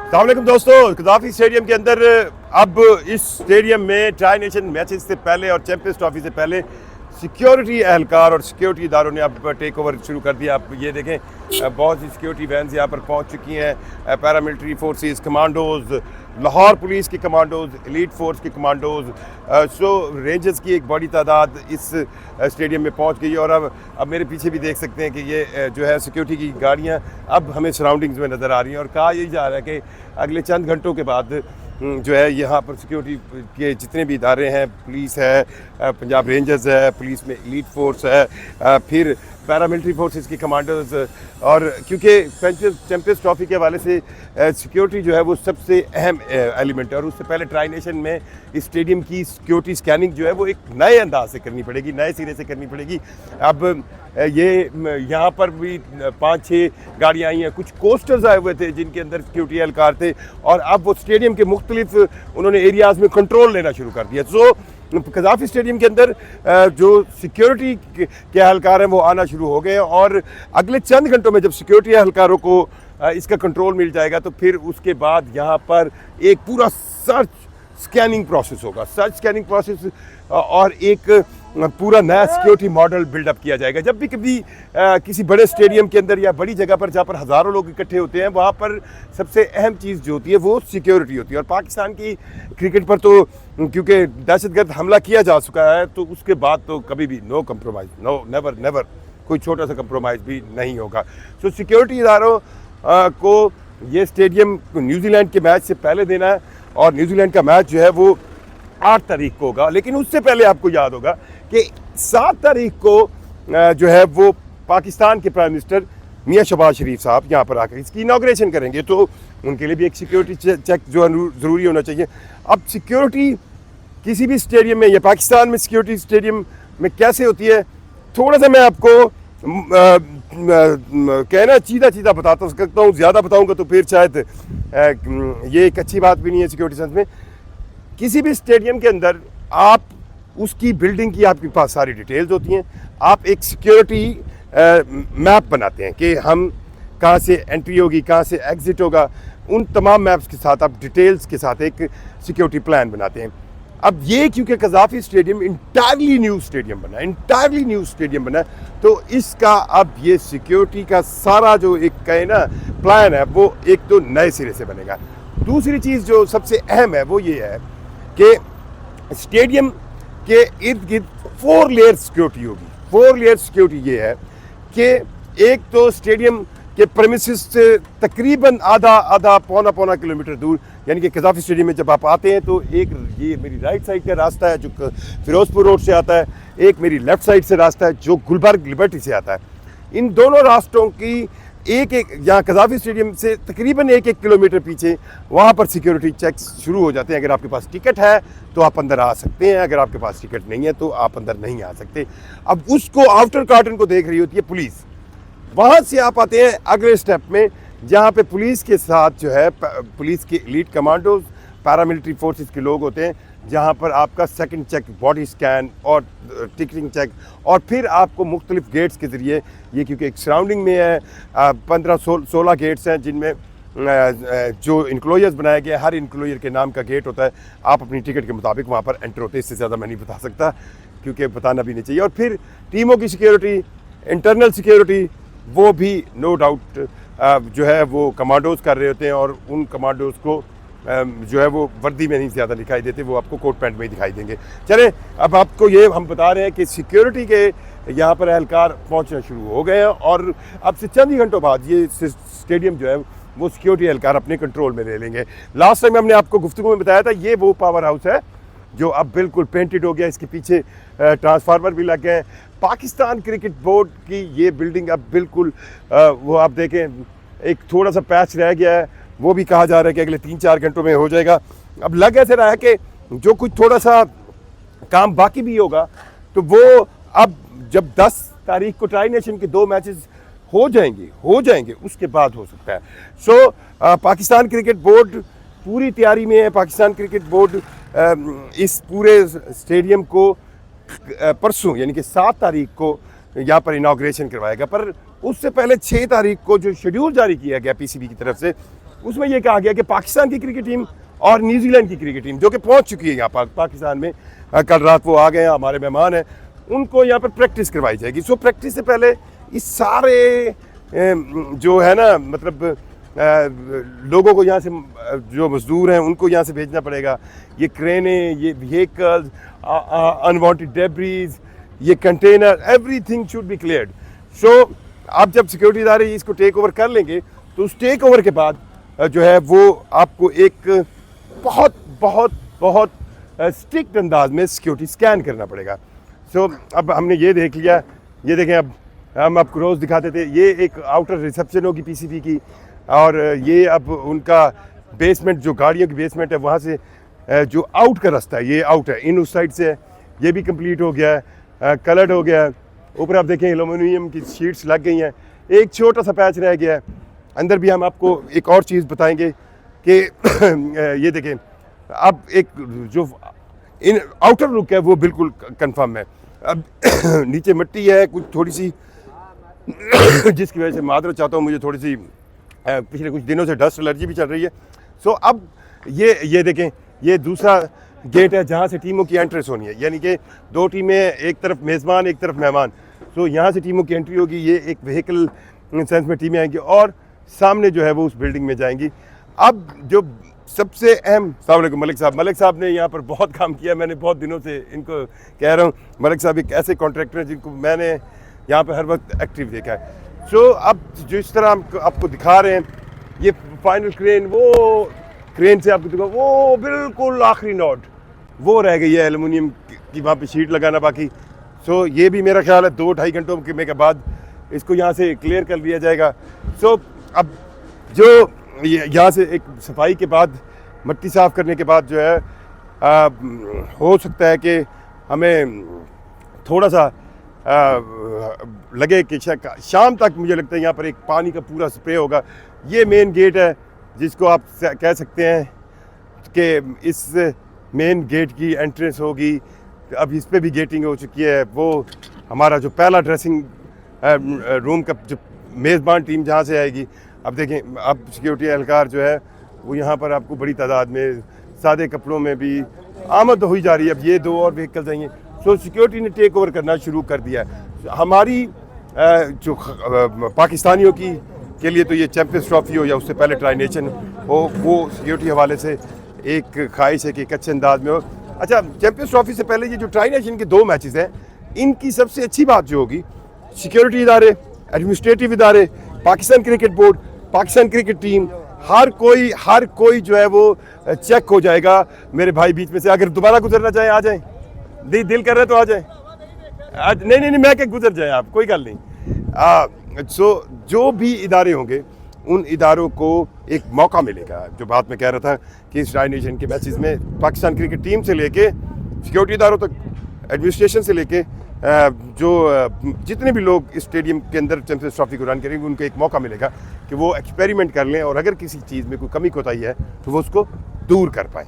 अस्सलाम वालेकुम दोस्तों, कज़ाफ़ी स्टेडियम के अंदर अब इस स्टेडियम में ट्राई नेशन मैचेस से पहले और चैंपियंस ट्रॉफी से पहले सिक्योरिटी एहलकार और सिक्योरिटी इदारों ने अब टेक ओवर शुरू कर दिया। आप ये देखें, बहुत सी सिक्योरिटी वैन्स यहाँ पर पहुँच चुकी हैं। Paramilitary forces, commandos, Lahore police के कमांडोज़, एलीट फोर्स के कमांडोज़, रेंजर्स की एक बड़ी तादाद इस स्टेडियम में पहुँच गई है। और अब मेरे पीछे भी देख सकते हैं कि ये जो है सिक्योरिटी की गाड़ियाँ अब हमें सराउंडिंग्स में नज़र आ रही हैं। और कहा यही जा रहा है कि अगले चंद घंटों के बाद जो है यहाँ पर सिक्योरिटी के जितने भी इदारे हैं, पुलिस है, पंजाब रेंजर्स है, पुलिस में एलीट फोर्स है, फिर पैरामिलिट्री फोर्सेस की कमांडर्स, और क्योंकि चैंपियंस ट्रॉफी के हवाले से सिक्योरिटी जो है वो सबसे अहम एलिमेंट है। और उससे पहले ट्राई नेशन में इस स्टेडियम की सिक्योरिटी स्कैनिंग जो है वो एक नए अंदाज से करनी पड़ेगी, नए सिरे से करनी पड़ेगी। अब ये यहाँ पर भी 5-6 गाड़ियाँ आई हैं, कुछ कोस्टर्स आए हुए थे जिनके अंदर सिक्योरिटी एहलकार थे, और अब वो स्टेडियम के मुख्तलिफ उन्होंने एरियाज़ में कंट्रोल लेना शुरू कर दिया। सो कज़ाफ़ी स्टेडियम के अंदर जो सिक्योरिटी के एहलकार हैं वो आना शुरू हो गए, और अगले चंद घंटों में जब सिक्योरिटी एहलकारों को इसका कंट्रोल मिल जाएगा तो फिर उसके बाद यहाँ पर एक पूरा सर्च स्कैनिंग प्रोसेस होगा, सर्च स्कैनिंग प्रोसेस, और एक पूरा नया सिक्योरिटी मॉडल बिल्डअप किया जाएगा। जब भी कभी किसी बड़े स्टेडियम के अंदर या बड़ी जगह पर जहाँ पर हज़ारों लोग इकट्ठे होते हैं, वहाँ पर सबसे अहम चीज़ जो होती है वो सिक्योरिटी होती है। और पाकिस्तान की क्रिकेट पर तो क्योंकि दहशतगर्द हमला किया जा चुका है, तो उसके बाद तो कभी भी नो कंप्रोमाइज़, नो नेवर कोई छोटा सा कंप्रोमाइज़ भी नहीं होगा। सो सिक्योरिटी इदारों को ये स्टेडियम न्यूजीलैंड के मैच से पहले देना है, और न्यूजीलैंड का मैच जो है वो 8 तारीख को होगा। लेकिन उससे पहले आपको याद होगा कि 7 तारीख को जो है वो पाकिस्तान के प्राइम मिनिस्टर मियां शहबाज शरीफ साहब यहाँ पर आकर इसकी इनाग्रेशन करेंगे, तो उनके लिए भी एक सिक्योरिटी चेक जो है ज़रूरी होना चाहिए। अब सिक्योरिटी किसी भी स्टेडियम में या पाकिस्तान में सिक्योरिटी स्टेडियम में कैसे होती है, थोड़ा सा मैं आपको कहना सीधा बता सकता हूँ। ज़्यादा बताऊँगा तो फिर शायद ये एक अच्छी बात भी नहीं है सिक्योरिटी सेंस में। किसी भी स्टेडियम के अंदर आप उसकी बिल्डिंग की आपके पास सारी डिटेल्स होती हैं। आप एक सिक्योरिटी मैप बनाते हैं कि हम कहाँ से एंट्री होगी, कहाँ से एग्ज़िट होगा, उन तमाम मैप्स के साथ आप डिटेल्स के साथ एक सिक्योरिटी प्लान बनाते हैं। अब ये क्योंकि कज़ाफ़ी स्टेडियम इंटायरली न्यू स्टेडियम बना, तो इसका अब ये सिक्योरिटी का सारा जो एक कहे ना प्लान है वो एक तो नए सिरे से बनेगा। दूसरी चीज़ जो सबसे अहम है वो ये है कि स्टेडियम के इर्द गिर्द 4 लेयर सिक्योरिटी होगी। 4 लेयर सिक्योरिटी ये है कि एक तो स्टेडियम के प्रेमिसेस से तकरीबन आधा पौना किलोमीटर दूर, यानी कि कज़ाफ़ी स्टेडियम में जब आप आते हैं तो एक ये मेरी राइट साइड का रास्ता है जो फिरोजपुर रोड से आता है, एक मेरी लेफ़्ट साइड से रास्ता है जो गुलबर्ग लिबर्टी से आता है। इन दोनों रास्तों की एक यहाँ कज़ाफ़ी स्टेडियम से तकरीबन 1 किलोमीटर पीछे वहाँ पर सिक्योरिटी चेक्स शुरू हो जाते हैं। अगर आपके पास टिकट है तो आप अंदर आ सकते हैं, अगर आपके पास टिकट नहीं है तो आप अंदर नहीं आ सकते। अब उसको आउटर कार्टन को देख रही होती है पुलिस। वहाँ से आप आते हैं अगले स्टेप में, जहाँ पे पुलिस के साथ जो है पुलिस के एलीट कमांडोज, पैरामिलिट्री फोर्सेस के लोग होते हैं, जहाँ पर आपका सेकंड चेक, बॉडी स्कैन और टिकटिंग चेक, और फिर आपको मुख्तलिफ गेट्स के ज़रिए, ये क्योंकि एक सराउंडिंग में है, 15-16 गेट्स हैं जिनमें जो इंक्लोजर्स बनाया गया है, हर इंक्लोजर के नाम का गेट होता है। आप अपनी टिकट के मुताबिक वहाँ पर एंटर होते हैं। इससे ज़्यादा मैं नहीं बता सकता क्योंकि बताना भी नहीं चाहिए। और फिर टीमों की सिक्योरिटी, इंटरनल सिक्योरिटी, वो भी नो डाउट जो है वो कमांडोज़ कर रहे होते हैं, और उन कमांडोज़ को जो है वो वर्दी में नहीं ज़्यादा दिखाई देते, वो आपको कोट पैंट में ही दिखाई देंगे। चलें, अब आपको ये हम बता रहे हैं कि सिक्योरिटी के यहाँ पर एहलकार पहुँचना शुरू हो गए हैं, और अब से चंद ही घंटों बाद ये स्टेडियम जो है वो सिक्योरिटी एहलकार अपने कंट्रोल में ले लेंगे। लास्ट टाइम हमने आपको गुफ्तगू में बताया था, ये वो पावर हाउस है जो अब बिल्कुल पेंटेड हो गया, इसके पीछे ट्रांसफार्मर भी लग गए। पाकिस्तान क्रिकेट बोर्ड की ये बिल्डिंग अब बिल्कुल वो आप देखें, एक थोड़ा सा पैच रह गया है, वो भी कहा जा रहा है कि अगले 3-4 घंटों में हो जाएगा। अब लग ऐसे रहा है कि जो कुछ थोड़ा सा काम बाकी भी होगा तो वो अब जब 10 तारीख को ट्राई नेशन के 2 मैचेस हो जाएंगे उसके बाद हो सकता है। सो पाकिस्तान क्रिकेट बोर्ड पूरी तैयारी में है। पाकिस्तान क्रिकेट बोर्ड इस पूरे स्टेडियम को परसों यानी कि 7 तारीख को यहाँ पर इनाग्रेशन करवाएगा, पर उससे पहले 6 तारीख को जो शेड्यूल जारी किया गया पीसीबी की तरफ से, उसमें ये कहा गया कि पाकिस्तान की क्रिकेट टीम और न्यूजीलैंड की क्रिकेट टीम जो कि पहुंच चुकी है यहाँ पर पाकिस्तान में, कल रात वो आ गए हैं, हमारे मेहमान हैं, उनको यहाँ पर प्रैक्टिस करवाई जाएगी। सो प्रैक्टिस से पहले इस सारे जो है ना मतलब लोगों को यहाँ से, जो मजदूर हैं उनको यहाँ से भेजना पड़ेगा। ये क्रेनें, ये व्हीकल्स, अनवांटेड डेब्रीज, ये container, everything should be cleared. So आप जब सिक्योरिटी इदारे इसको टेक ओवर कर लेंगे तो उस टेक ओवर के बाद जो है वो आपको एक बहुत बहुत बहुत स्ट्रिक्ट अंदाज में सिक्योरिटी स्कैन करना पड़ेगा। सो अब हमने ये देख लिया, ये देखें, अब हम आपको रोज़ दिखाते थे, ये एक आउटर रिसेप्शन होगी पीसीबी की, और ये अब उनका बेसमेंट, जो गाड़ियों की बेसमेंट है, वहाँ से जो आउट का रास्ता है, ये आउट है, इन उस साइड से है, ये भी कंप्लीट हो गया है, कलर्ड हो गया है। ऊपर आप देखें एल्युमिनियम की शीट्स लग गई हैं, एक छोटा सा पैच रह गया है। अंदर भी हम आपको एक और चीज़ बताएंगे कि ये देखें, अब एक जो इन आउटर लुक है वो बिल्कुल कंफर्म है। अब नीचे मिट्टी है कुछ थोड़ी सी जिसकी वजह से मादरत चाहता हूँ, मुझे थोड़ी सी पिछले कुछ दिनों से डस्ट एलर्जी भी चल रही है। सो अब ये देखें, ये दूसरा गेट है जहाँ से टीमों की एंट्रेंस होनी है, यानी कि दो टीमें, एक तरफ मेज़बान एक तरफ मेहमान। सो यहाँ से टीमों की एंट्री होगी, ये एक व्हीकल सेंस में टीमें आएंगी और सामने जो है वो उस बिल्डिंग में जाएंगी। अब जो सबसे अहम, अस्सलाम वालेकुम मलिक साहब ने यहाँ पर बहुत काम किया, मैंने बहुत दिनों से इनको कह रहा हूँ। मलिक साहब एक ऐसे कॉन्ट्रैक्टर हैं जिनको मैंने यहाँ पर हर वक्त एक्टिव देखा है। सो अब जो इस तरह हम आपको दिखा रहे हैं, ये फाइनल क्रेन, वो क्रेन से आपको दिखा, वो बिल्कुल आखिरी नोट वो रह गई है एल्युमिनियम की, वहाँ पे शीट लगाना बाकी। सो ये भी मेरा ख्याल है 2-2.5 घंटों के बाद इसको यहाँ से क्लियर कर लिया जाएगा। सो अब जो यहाँ से एक सफाई के बाद, मिट्टी साफ़ करने के बाद जो है हो सकता है कि हमें थोड़ा सा लगे कि शाम तक मुझे लगता है यहाँ पर एक पानी का पूरा स्प्रे होगा। ये मेन गेट है जिसको आप कह सकते हैं कि इस मेन गेट की एंट्रेंस होगी। अब इस पे भी गेटिंग हो चुकी है। वो हमारा जो पहला ड्रेसिंग रूम का जो मेज़बान टीम जहाँ से आएगी, अब देखें, अब सिक्योरिटी एहलकार जो है वो यहाँ पर आपको बड़ी तादाद में सादे कपड़ों में भी आमद हो ही जा रही है। अब ये 2 और व्हीकल्स आएंगे। सो सिक्योरिटी ने टेक ओवर करना शुरू कर दिया है। हमारी जो पाकिस्तानियों की के लिए तो ये चैम्पियंस ट्रॉफी हो या उससे पहले ट्राई नेशन हो, वो सिक्योरिटी हवाले से एक ख्वाहिश है कि एक अच्छे अंदाज में हो। अच्छा, चैम्पियंस ट्रॉफी से पहले ये जो ट्राई नेशन के 2 मैचेस हैं, इनकी सबसे अच्छी बात जो होगी, सिक्योरिटी इदारे, एडमिनिस्ट्रेटिव इदारे, Pakistan cricket board, Pakistan cricket team, हर कोई जो है वो चेक हो जाएगा। मेरे भाई बीच में से अगर दोबारा गुजरना चाहें आ जाएं, दिल कर रहे तो आ जाएं। नहीं, मैं क्या गुजर जाएं आप, कोई गल नहीं। सो जो भी इदारे होंगे उन इदारों को एक मौका मिलेगा। जो बात मैं कह रहा था कि इस ट्राई नेशन के मैचेस में पाकिस्तान क्रिकेट टीम से लेके सिक्योरिटी इदारों तक, एडमिनिस्ट्रेशन से लेके जो जितने भी लोग इस स्टेडियम के अंदर चैंपियंस ट्रॉफी को रन करेंगे, उनको एक मौका मिलेगा कि वो एक्सपेरिमेंट कर लें और अगर किसी चीज़ में कोई कमी कोताही है तो वो उसको दूर कर पाएँ।